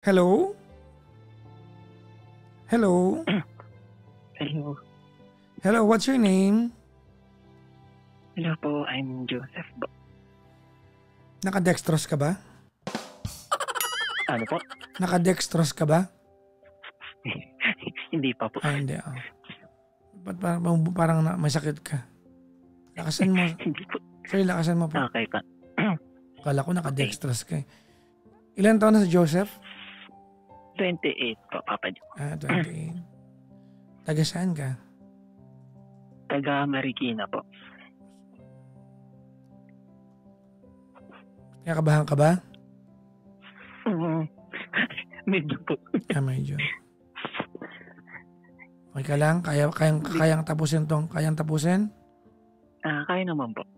Hello? Hello? Hello. Hello, what's your name? Hello po, I'm Joseph. Nakadextrose ka ba? Ano po? Nakadextrose ka ba? Hindi pa po. Ay, hindi. Oh. Ba't parang may sakit ka? Lakasan mo. Hindi po. Sorry, lakasan mo po. Okay pa. Kala ko nakadextrose ka eh. Ilan taon na si Joseph? 28 po, Papa Jo. 28. Taga saan ka? Taga Marikina po. Kinakabahan ka ba? Medyo po. Medyo. Okay ka lang? Kayang tapusin tong? Kayang tapusin? Kaya naman po.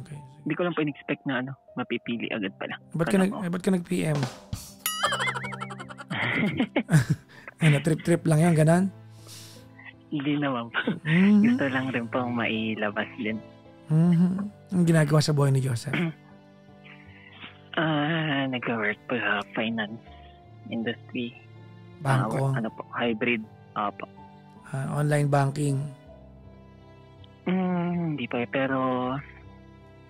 Okay. Hindi ko lang po in-expect na mapipili agad pala. Ba't ka nag-PM? Trip lang yan, ganon? Hindi naman po. Gusto lang rin pong mailabas din. Ang ginagawa sa buhay ni Joseph? Nag-work po sa finance industry. Bangko? Hybrid. Po. Online banking? Hindi pa pero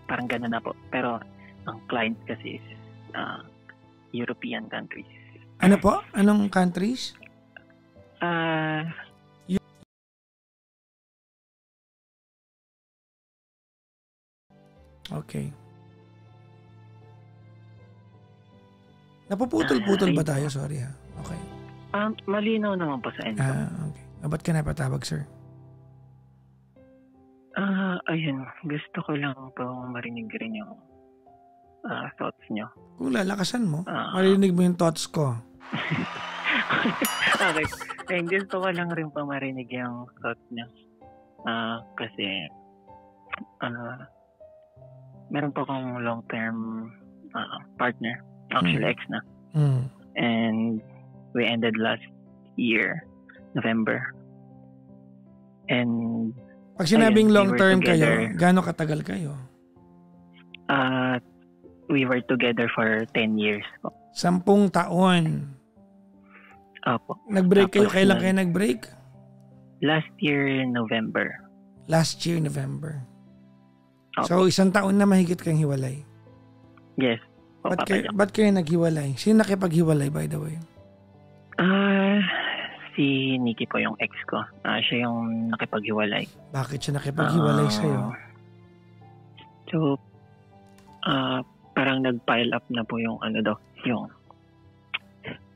parang gano'n na po. Pero ang client kasi is European countries. Ano po? Anong countries? Okay. Napuputol-putol ba tayo? Sorry ha. Okay. Malinaw naman po sa inyo. Okay. Ba't ka napatawag, sir? Ayun. Gusto ko lang po marinig rin yung thoughts nyo. Kung lalakasan mo, marinig mo yung thoughts ko. Okay. Gusto ko lang rin po marinig yung thoughts nyo. Kasi meron po akong long-term partner. Actually, ex na. And we ended last year, November. And pag sinabing long-term kayo, gaano katagal kayo? We were together for 10 years po. 10 taon. Opo. Nag-break kayo? Kailan kayo nag-break? Last year, November. Last year, November. Opo. So, 1 taon na mahigit kang hiwalay? Yes. Ba't kayo naghiwalay? Sino nakipaghiwalay, by the way? Si Nikki po yung ex ko. Siya yung nakipaghiwalay. Bakit siya nakipaghiwalay sa'yo? So, parang nag-pile up na po yung yung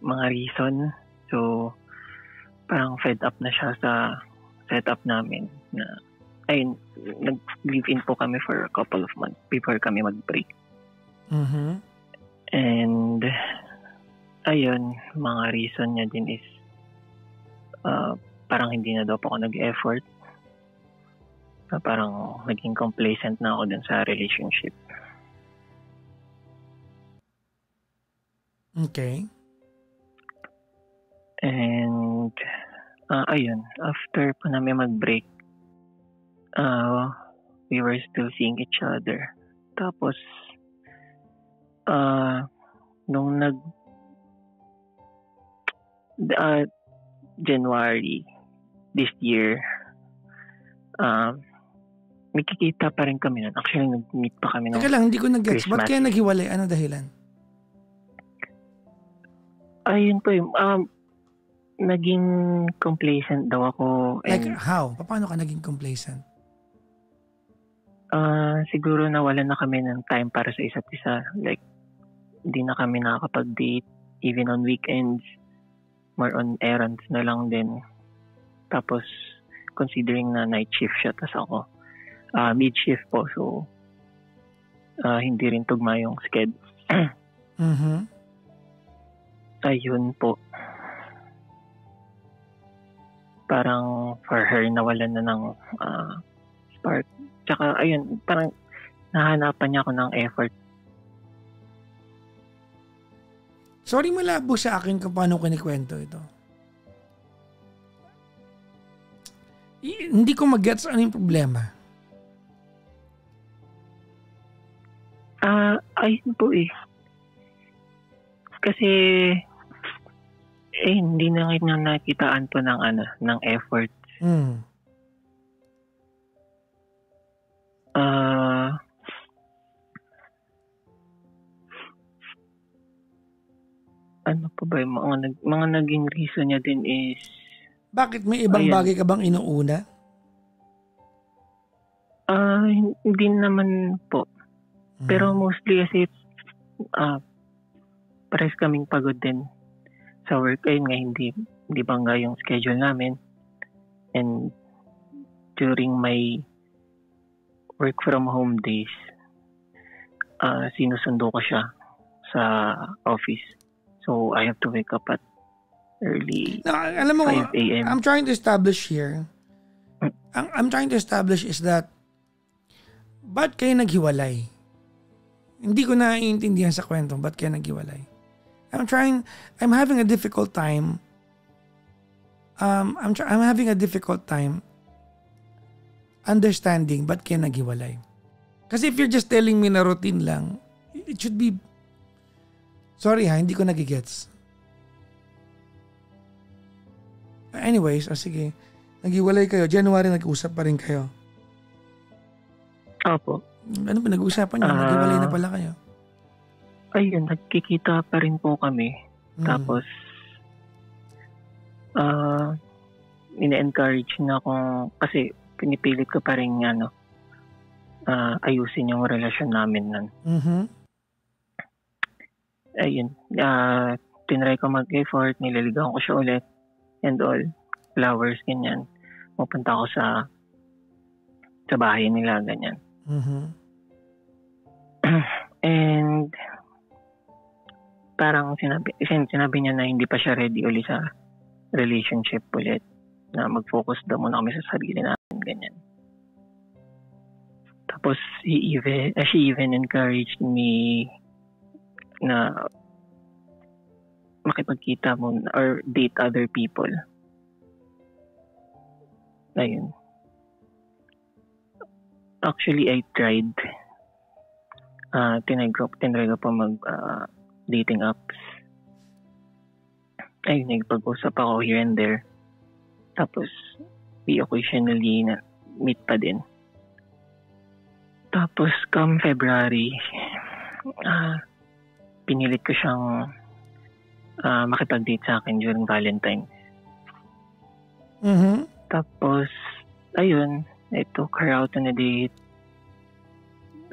mga reason. So, parang fed up na siya sa setup namin na nag-live-in po kami for a couple of months before kami mag-break. And ayun, mga reason niya din is parang hindi na daw po ako nag-effort. Parang naging complacent na ako dun sa relationship. Okay. And ayun, after po namin mag-break, we were still seeing each other. Tapos nung January this year, nakikita pa rin kami nun. Actually, nag-meet pa kami nun. Teka lang, hindi ko nag-gets. Ba't kayo naghiwalay? Ano dahilan? Ayun po yung naging complacent daw ako. Like how? Paano ka naging complacent? Siguro nawalan na kami ng time para sa isa't isa. Like, hindi na kami nakakapag-date. Even on weekends. More on errands na lang din. Tapos, considering na night shift siya, tas ako mid shift po. So, hindi rin tugma yung schedule. Ayun po. Parang for her, nawalan na ng spark. Tsaka, ayun, parang nahanapan niya ako ng effort. Sorry, malabo sa akin kung paano kinikwento ito. Hindi ko mag-gets ano yung problema. Ayun po eh. Kasi Hindi na ngayon na nakitaan po ng effort. Ano pa ba yung mga naging reason niya din is... Bakit may ibang bagay ka bang inuuna? Hindi naman po. Pero mostly kasi pares kaming pagod din sa work. Ayun nga, hindi bangga yung schedule namin. And during my work from home days, sinusundo ko siya sa office. So I have to wake up at early alam mo, 5 a.m. I'm trying to establish here. I'm trying to establish is that ba't kayo naghiwalay? Hindi ko naiintindihan sa kwento ba't kayo naghiwalay. I'm having a difficult time. I'm having a difficult time understanding ba't kayo naghiwalay. Kasi if you're just telling me na routine lang, it should be... Sorry hindi ko nagigets. Anyways, sige. Naghiwalay kayo. January nag-usap pa rin kayo. Opo. Ano ba nag-uusapan niyo? Naghiwalay na pala kayo. Ayun, nagkikita pa rin po kami. Tapos, ina-encourage na akong, kasi pinipilit ko pa rin ayusin yung relasyon namin nun. Ayun, tinry ko mag-effort, nililigawan ko siya ulit, and all, flowers, ganyan. Pupunta ako sa bahay nila, ganyan. And parang sinabi niya na hindi pa siya ready ulit sa relationship ulit, na mag-focus daw muna kami sa sarili natin, ganyan. Tapos she even encouraged me na makipagkita mo or date other people. Ayun. Actually, I tried. Tinry ko po dating apps. Ayun, nagpag-usap ako here and there. Tapos, we occasionally meet pa din. Tapos, come February, pinilit ko siyang makipag-date sa akin during Valentine's. Tapos, ayun, I took her out on a date,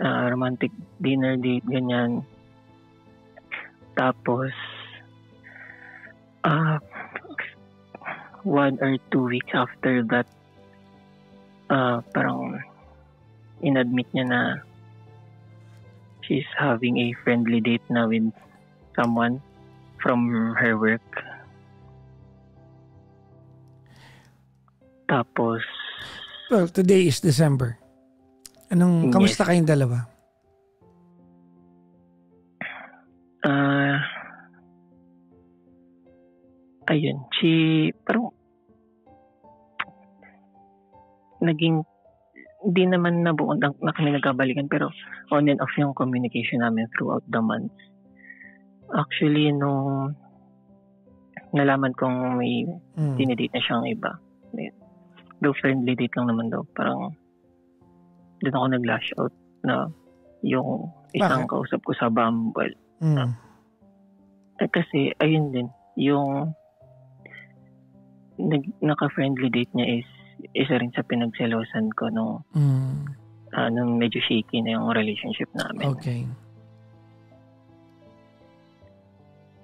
romantic dinner date, ganyan. Tapos, 1 or 2 weeks after that, parang inadmit niya na she's having a friendly date na with someone from her work. Tapos... Well, today is December. Kamusta kayong dalawa? Ayun, parang naging, hindi naman nabuo na kami nagkabalikan, pero on and off yung communication namin throughout the months. Actually, nung nalaman kong may dinidate na siyang iba, though friendly date lang naman daw, parang doon ako nag-lash out na yung isang kausap ko sa Bumble. Kasi, ayun din, yung naka-friendly date niya is isa rin sa pinagselosan ko nung medyo shaky na yung relationship namin. Okay.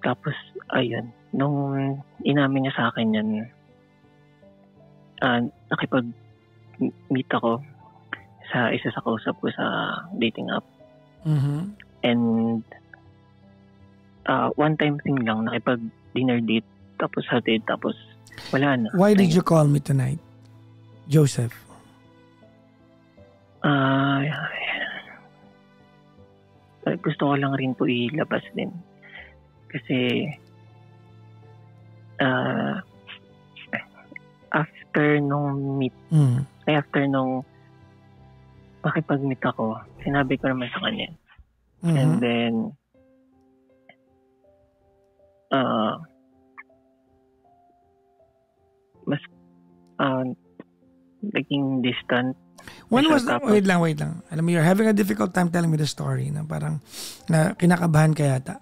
Tapos, ayun, nung inamin niya sa akin yan, nakipag-meet ako sa isa sa kausap ko sa dating app. And one time thing lang, nakipag-dinner date, tapos hatid, tapos wala na. Why did you call me tonight, Joseph? Gusto ko lang rin po ilabas din. Kasi after nung makipag-meet ako, sinabi ko naman sa kanya. And then naging distant. When was that? Wait lang. Alam mo, you're having a difficult time telling me the story na parang na kinakabahan ka yata.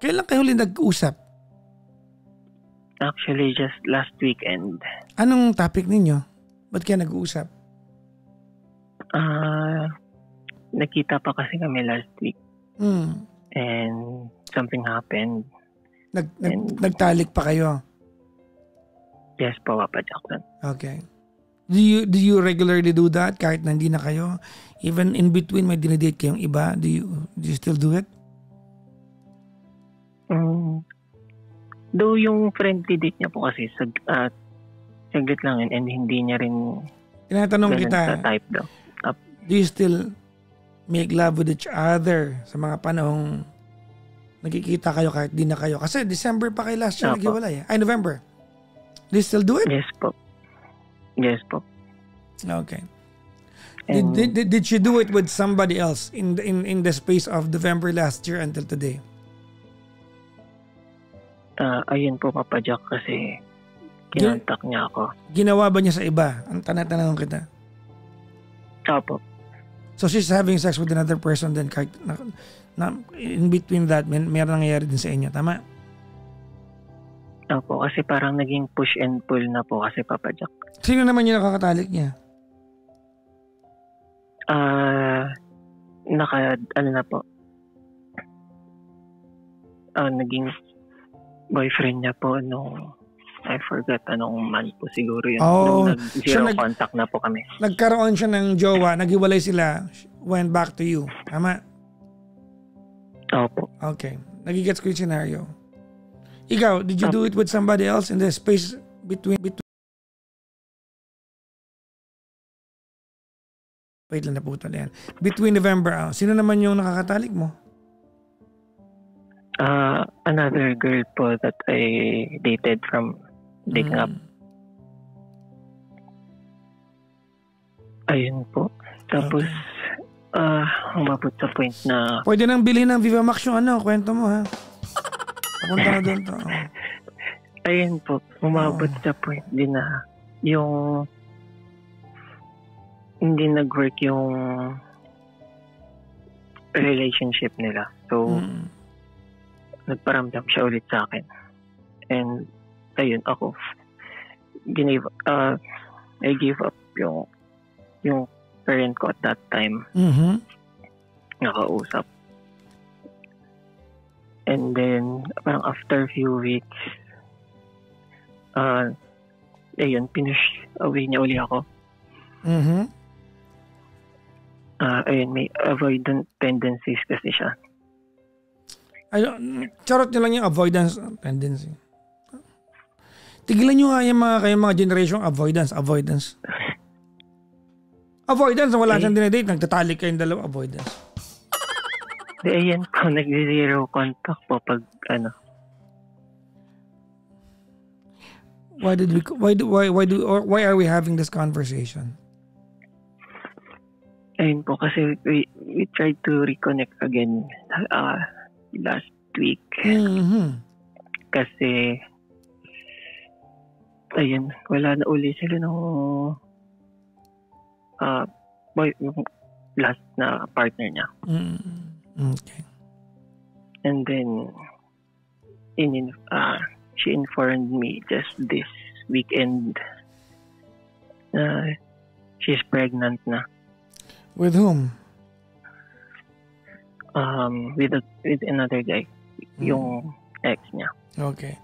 Kailan kayo huli nag-usap? Actually, just last weekend. Anong topic ninyo? Ba't kayo nag-uusap? Nakita pa kasi kami last week. And something happened. Nagtalik pa kayo? Yes po, Papa Jackson. Okay. Do you regularly do that kahit hindi na kayo? Even in between may dinedate kayong iba, do you still do it? Though yung friendly date niya po kasi saglit lang yun and hindi niya rin tinatanong kita, type daw. Do you still make love with each other sa mga panahong nagkikita kayo kahit di na kayo? Kasi December pa kayo last year naghiwalay. Ay, November. Do you still do it? Yes po. Okay. Did you do it with somebody else in the space of November last year until today? Ayun po, Papa Jack, kasi kinontak niya ako. Ginawa ba niya sa iba? Ang tanong kita. Opo. So she's having sex with another person then kahit na in between that meron nangyayari din sa inyo, tama? Opo, kasi parang naging push and pull na po kasi, Papa Jack. Sino naman yung nakakatalik niya? Naging boyfriend niya po nung I forgot anong month po siguro yun. Nung contact na po kami. Nagkaroon siya ng jowa, naghiwalay sila, went back to you. Tama? Opo. Okay. Nagigets ko yung scenario. Ikaw, did you do it with somebody else in the space between wait lang, naputol yan. Between November, sino naman yung nakakatalik mo? Another girl po that I dated from dating up. Ayun po. Tapos, umabot sa point na... Pwede nang bilhin ng Viva Max yung kwento mo ha. Papunta na doon to. Ayun po. Umabot sa point din na yung hindi nag-work yung relationship nila. So, nagparamdam siya ulit sa akin. And, ayun, ako, I gave up yung parent ko at that time. Nakausap. And then, parang after a few weeks, ayun, pinush away niya uli ako. Ayun, may avoidant tendencies kasi siya. Charot nyo lang yung avoidance tendency. Tigilan nyo nga yung mga generation avoidance. Avoidance, wala siyang dinedate, nagtatalik kayong dalawa, avoidance. Ayan po, nag-zero contact po pag Why are we having this conversation? Ayun po, kasi we tried to reconnect again last week. Kasi ayun, wala na uli sila nung last na partner niya. Okay. And then she informed me just this weekend she's pregnant na. With whom? With another guy. Yung ex niya. Okay.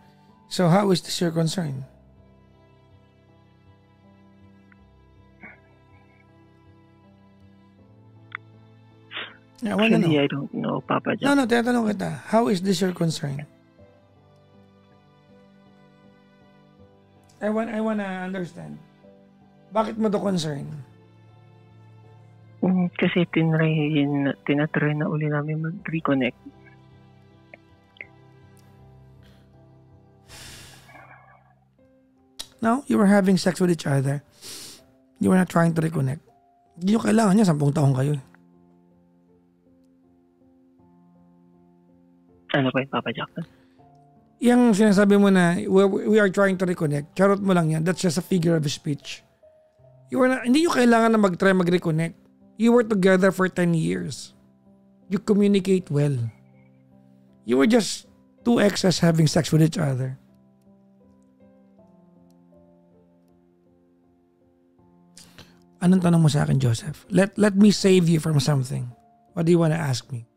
So how is this your concern? Actually, I don't know, Papa Jack. No, tinatanong kita. How is this your concern? I wanna understand. Bakit mo to concern? Kasi tinatry na uli namin mag-reconnect. No, you were having sex with each other. You were not trying to reconnect. Hindi nyo kailangan niya, 10 taon kayo. Ano ba yung Papa Jackson? Yung sinasabi mo na we are trying to reconnect, charot mo lang yan. That's just a figure of speech. Hindi nyo kailangan na mag-try mag-reconnect. You were together for 10 years. You communicate well. You were just two exes having sex with each other. Anong tanong mo sa akin, Joseph? Let me save you from something. What do you want to ask me?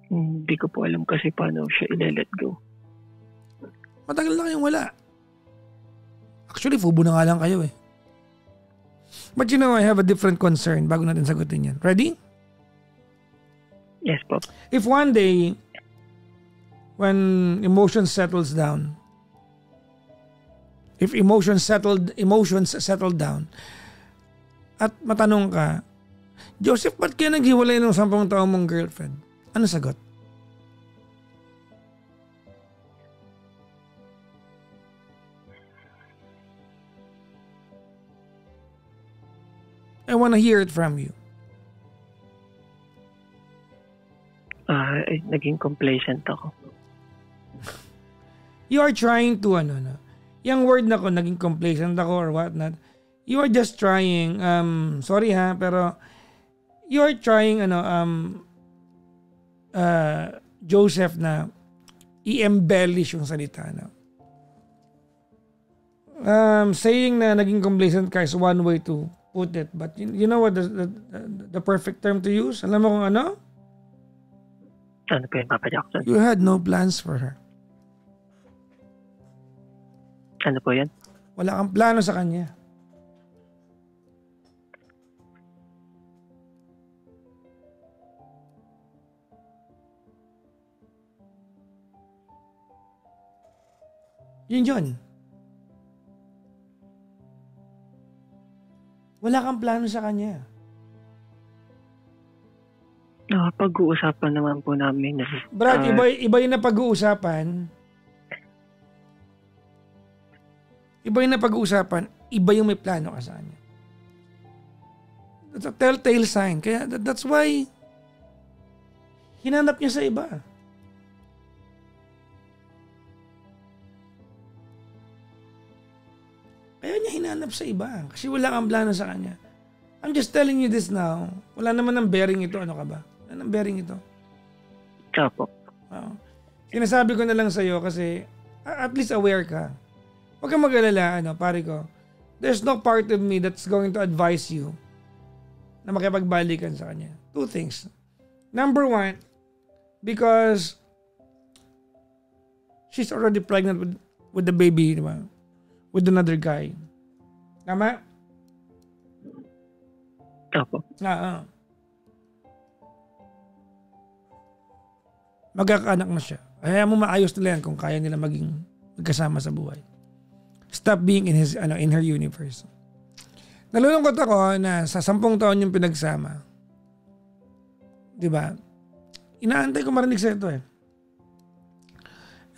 Hindi ko po alam kasi paano siya i-let go. Matagal na kayong wala. Actually, fubo na nga lang kayo eh. But you know, I have a different concern bago natin sagutin yan. Ready? Yes po. If one day, when emotions settles down, if emotions settled down, at matanong ka, Joseph, ba't kaya naghiwalay ng 10 taong mong girlfriend? Ano sagot? I wanna hear it from you. Naging complacent ako. You are trying to yung word na ko, naging complacent ako or what not. You are just trying, sorry ha, pero you are trying, Joseph, na i-embellish yung salita na. Saying na naging complacent ka is one way to put it. But you know what the perfect term to use? Alam mo kung ano? Ano po yun, Papa Jackson? You had no plans for her. Ano po yan? Wala kang plano sa kanya. Yun. Wala kang plano sa kanya. Pag-uusapan naman po namin. Brad, iba yung napag-uusapan. Iba yung napag-uusapan. Iba yung may plano ka sa kanya. That's a telltale sign. Kaya that's why hinanap niya sa iba. Kaya niya hinanap sa iba. Kasi wala kang plano sa kanya. I'm just telling you this now. Wala naman ng bearing ito. Ano ka ba? Wala ng bearing ito. Opo. Sinasabi ko na lang sa'yo kasi at least aware ka. Huwag kang mag-alala, pare ko. There's no part of me that's going to advise you na makipagbalikan sa kanya. 2 things. Number 1, because she's already pregnant with the baby, di ba? With another guy. Tama? Opo. Magkakaanak na siya. Kaya mo maayos nila yan kung kaya nila magkasama sa buhay. Stop being in her universe. Nalulungkot ako na sa 10 taon yung pinagsama. 'Di ba? Inaantay ko marinig sa ito eh.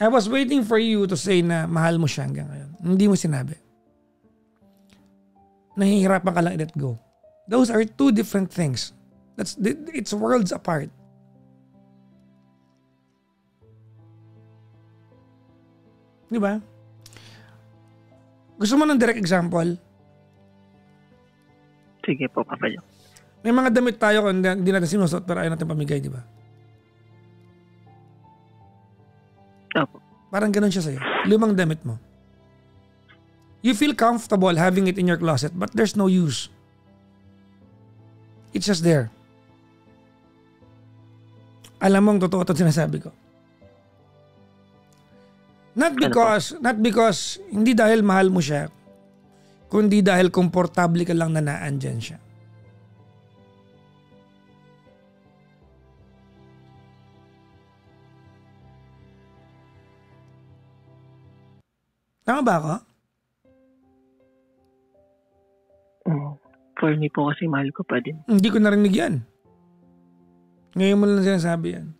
I was waiting for you to say na mahal mo siya hanggang ngayon. Hindi mo sinabi. Nahihirapan ka lang i-let go. Those are 2 different things. It's worlds apart. Di ba? Gusto mo ng direct example? Sige po, Papa Jack. May mga damit tayo kung hindi natin sinusot pero ayaw natin pamigay, di ba? Opo. Parang ganun siya sa'yo. 5 damit mo. You feel comfortable having it in your closet but there's no use. It's just there. Alam mo ang totoo ito sinasabi ko. Not because hindi dahil mahal mo siya, kundi dahil komportable ka lang na naandyan siya. Tama ba ako? For me po kasi mahal ko pa din. Hindi ko narinig yan. Ngayon mo lang sinasabi yan.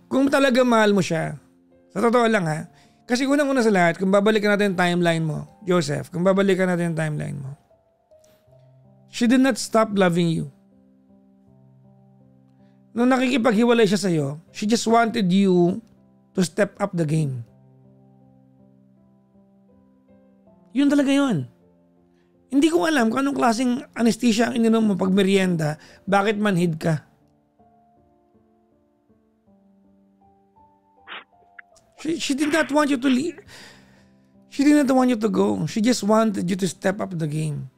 Kung talaga mahal mo siya, sa totoo lang ha, kasi unang-una sa lahat, kung babalikan natin yung timeline mo, Joseph, kung babalikan natin yung timeline mo, she did not stop loving you. Nung nakikipaghiwalay siya sa'yo, she just wanted you to step up the game. Yun talaga yun. Hindi ko alam kung anong klaseng anesthesia ang ininom mo pag merienda, bakit manhid ka? She did not want you to leave. She did not want you to go. She just wanted you to step up the game.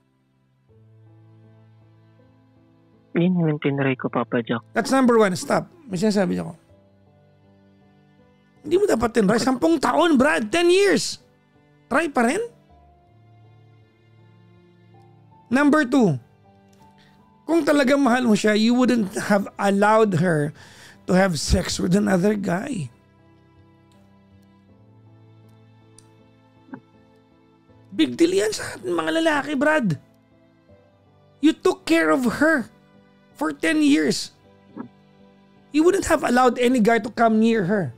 Yun yung tinry ko, Papa Jack. That's number one. Stop. May sinasabi ako. Hindi mo dapat tinry. 10 taon, Brad. 10 years. Try pa rin. Number two. Kung talagang mahal mo siya, you wouldn't have allowed her to have sex with another guy. Big deal yan sa mga lalaki, Brad. You took care of her for 10 years. You wouldn't have allowed any guy to come near her.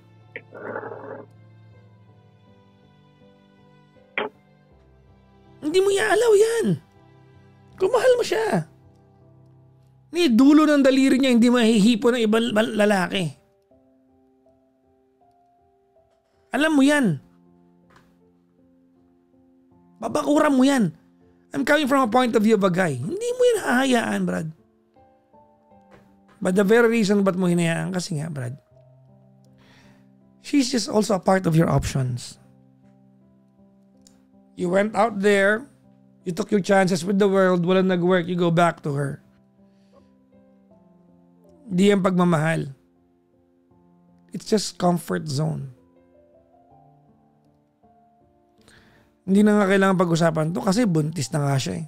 Hindi mo i-allow yan. Kung mahal mo siya. Ni dulo ng daliri niya hindi mahihipo ng ibang lalaki. Alam mo yan. Babakuran mo yan. I'm coming from a point of view of a guy. Hindi mo yan hahayaan, Brad. But the very reason ba't mo hinayaan, kasi nga, Brad, she's just also a part of your options. You went out there, you took your chances with the world, walang nag-work, you go back to her. Di yan pagmamahal. It's just comfort zone. Hindi na nga kailangan pag-usapan to kasi buntis na nga siya eh.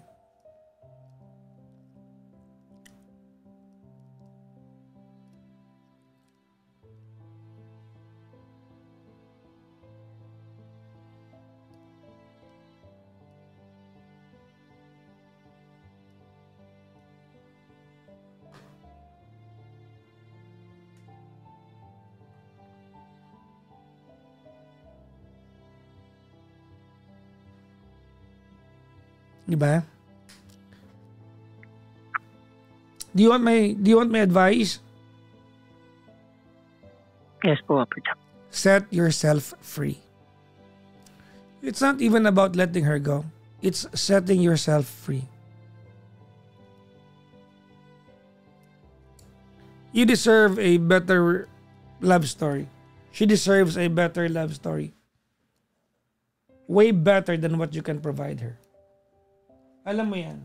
Diba? Do you want my advice? Yes po, Papa Jack. Set yourself free. It's not even about letting her go. It's setting yourself free. You deserve a better love story. She deserves a better love story. Way better than what you can provide her. Alam mo yan.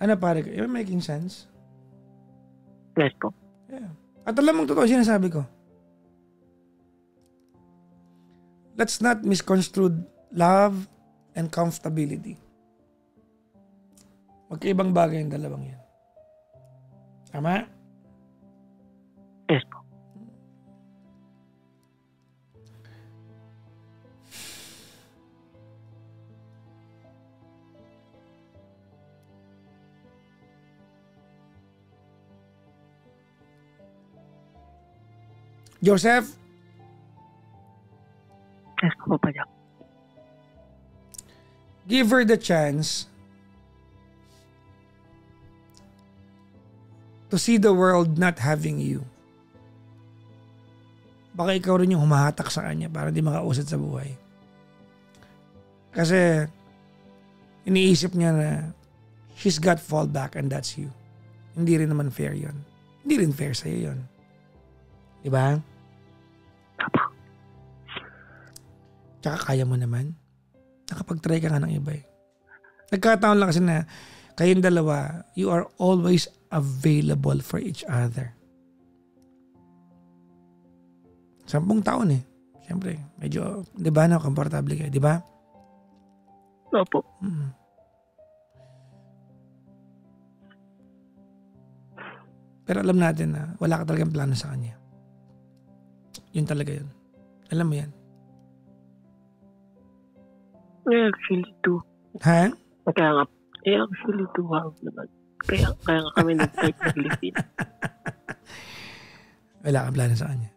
Ano pare? Am I making sense? Yes po. Yeah. At alam mong totoo sinasabi ko. Let's not misconstrue love and comfortability. Magkaibang bagay yung dalawang yan. Tama? Yes po. Joseph? Yes po, Papa Jack. Give her the chance to see the world not having you. Baka ikaw rin yung humahatak sa kanya para di makausad sa buhay. Kasi iniisip niya na she's got fallback and that's you. Hindi rin naman fair yon. Hindi rin fair sa'yo yon. Diba? Tsaka kaya mo naman. Nakapag-try ka nga ng iba eh. Nagkataon lang kasi na kayong dalawa, you are always available for each other. 10 taon eh. Siyempre, medyo, di ba na, komportable kayo, di ba? Opo. Pero alam natin na wala ka talagang plano sa kanya. Yun talaga yun. Alam mo yan. Actually, do. Ha? Kaya nga, actually, do have naman. Kaya nga kami nag-start mag-live-in. Wala kang plano sa kanya.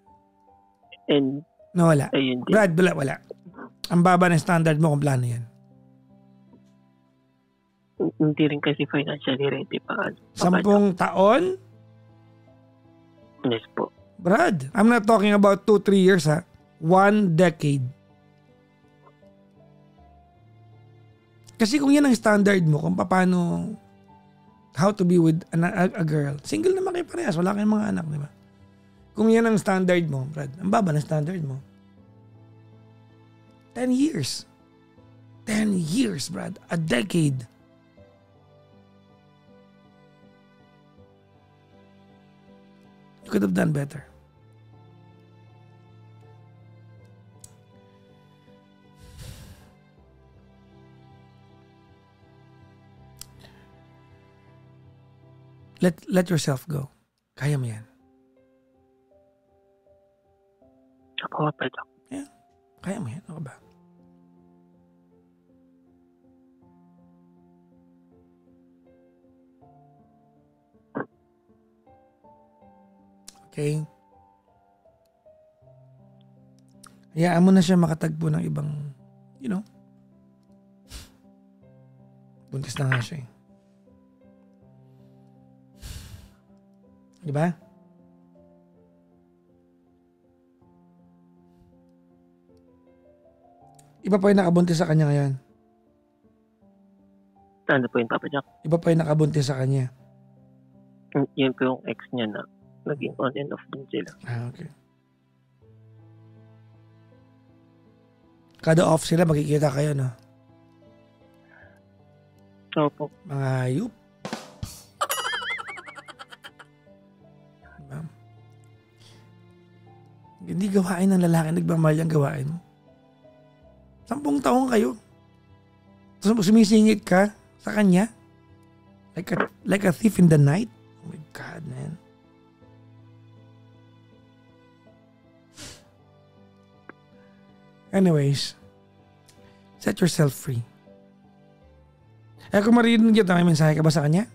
And, No, wala. ayun din. Brad, wala. Ang baba ng standard mo kung plano yan. Hindi rin kasi financially ready pa. 10 taon? Yes po. Brad, I'm not talking about 2-3 years ha. 1 decade. Kasi kung yan ang standard mo, kung paano, how to be with a girl, single naman kayo parehas, wala kayong mga anak, di ba? Kung yan ang standard mo, Brad, ang baba ng standard mo. 10 years. 10 years, Brad. A decade. You could have done better. Let yourself go. Kaya mo yan. Ako pa ito. Yeah. Kaya mo yan. Ano ba? Okay? Hayaan mo na siya makatagpo ng ibang, buntis na nga siya eh. Di ba? Iba pa yung nakabuntis sa kanya ngayon. Ano po yung Papa Jack? Iba pa yung nakabuntis sa kanya. Yun po yung ex niya na naging on and off din sila. Okay. Kada off sila, magkikita kayo, no? Opo. Mga hayop. Diba? Hindi gawain ng lalaki nagmamahal yung gawain mo. 10 taon kayo. Tapos sumisingit ka sa kanya. Like a thief in the night. Oh my God, man. Anyways, set yourself free. Kung maririnig yun, may mensahe ka ba sa kanya?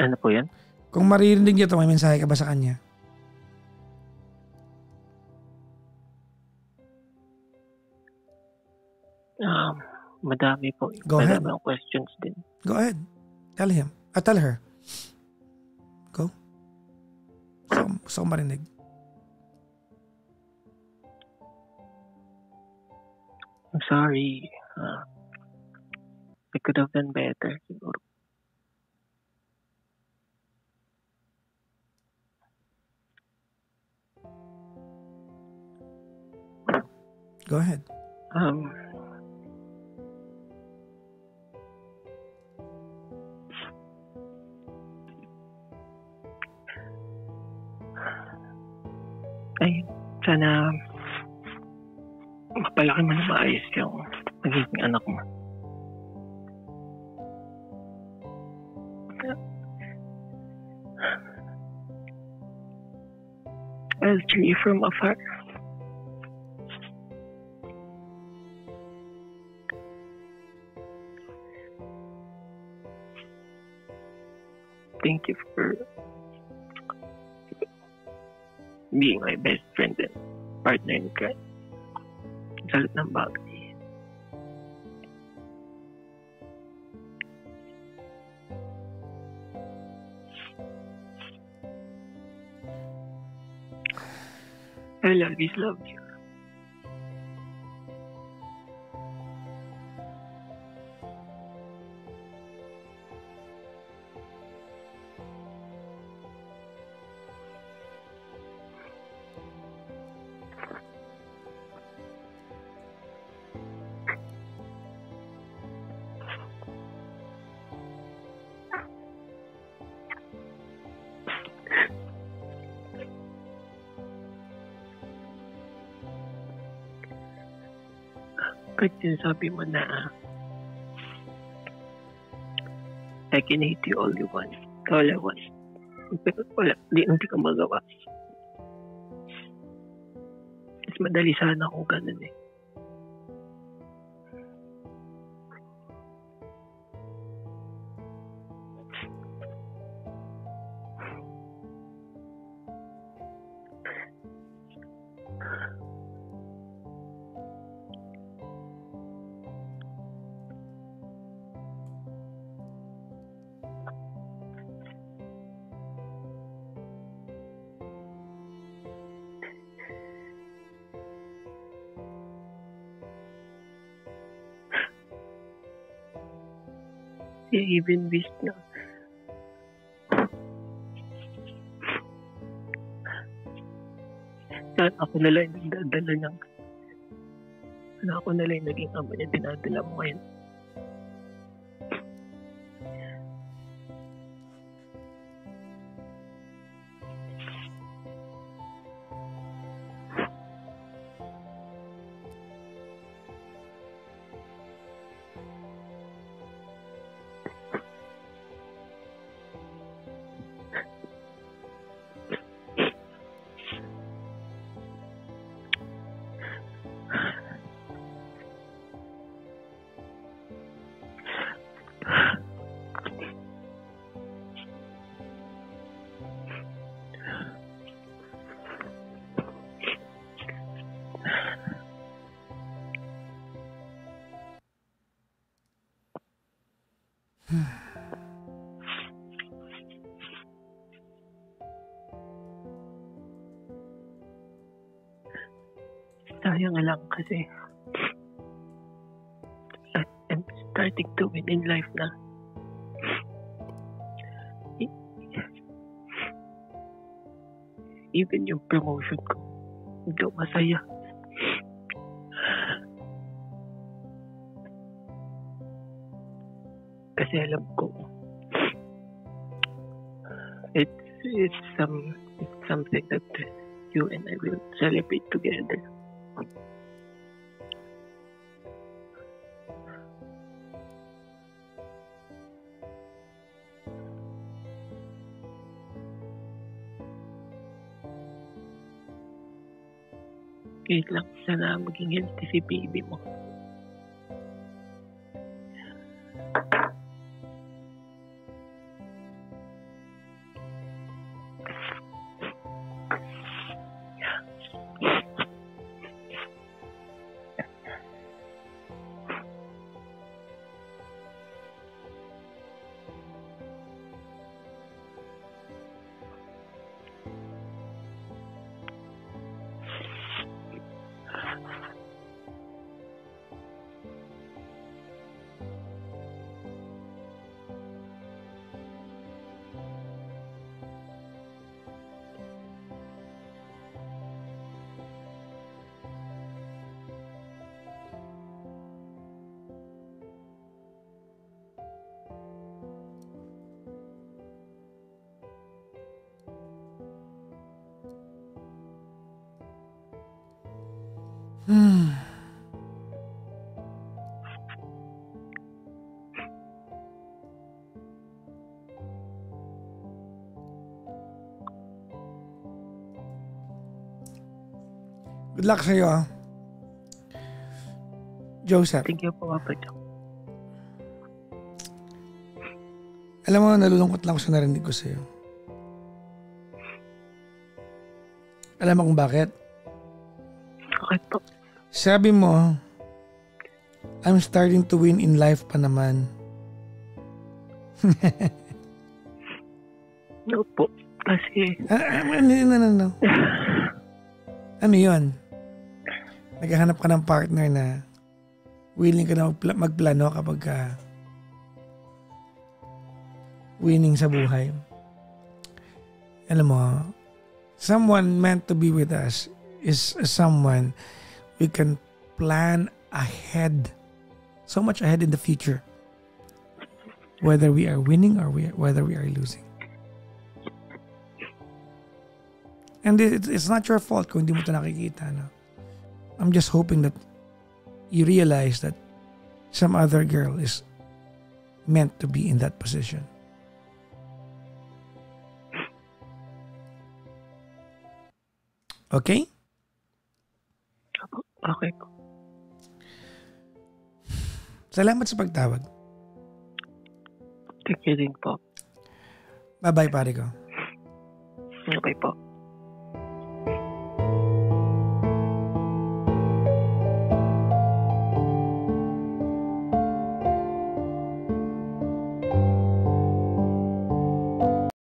Ano po yan? Kung maririnig yun, may mensahe ka ba sa kanya? Madami po. Go ahead. Madami ang questions din. Go ahead. Tell him. Tell her. Go. Gusto ko marinig. I'm sorry. I could have done better, siguro. Go ahead. Ay, sana mapalaki mo na maayos yung magiging anak mo. I'll cheer you from afar. Thank you for being my best friend and partner in crime. Salut ng bagay. I'll always love you. Kahit sinasabi mo na I can hate you all you want. All I want. Pero wala, hindi ka magawa. Mas madali sana kung ganun eh. He even wished na sana ako na lang yung dadala niyang sana ako na lang yung naging ama niya dinadala mo ngayon. Sayang lang kasi I'm starting to win in life na. Even yung promotion ko, hindi ako masaya. Kasi alam ko, it's something that you and I will celebrate together. Wait lang, sana maging healthy si baby mo. Good luck sa'yo, ah. Joseph. Thank you po, Papa Joe. Alam mo, nalulungkot lang ako sa narinig ko sa'yo. Alam mo kung bakit? Okay po. Sabi mo, I'm starting to win in life pa naman. No po. Kasi... No. Ano yun? Naghahanap ka ng partner na willing ka na magplano kapag winning sa buhay. Alam mo, someone meant to be with us is someone we can plan ahead. So much ahead in the future. Whether we are winning or whether we are losing. And it's not your fault kung hindi mo ito nakikita. No? I'm just hoping that you realize that some other girl is meant to be in that position. Okay? Okay po. Salamat sa pagtawag. Thank you din po. Bye-bye, pare ko. Okay po.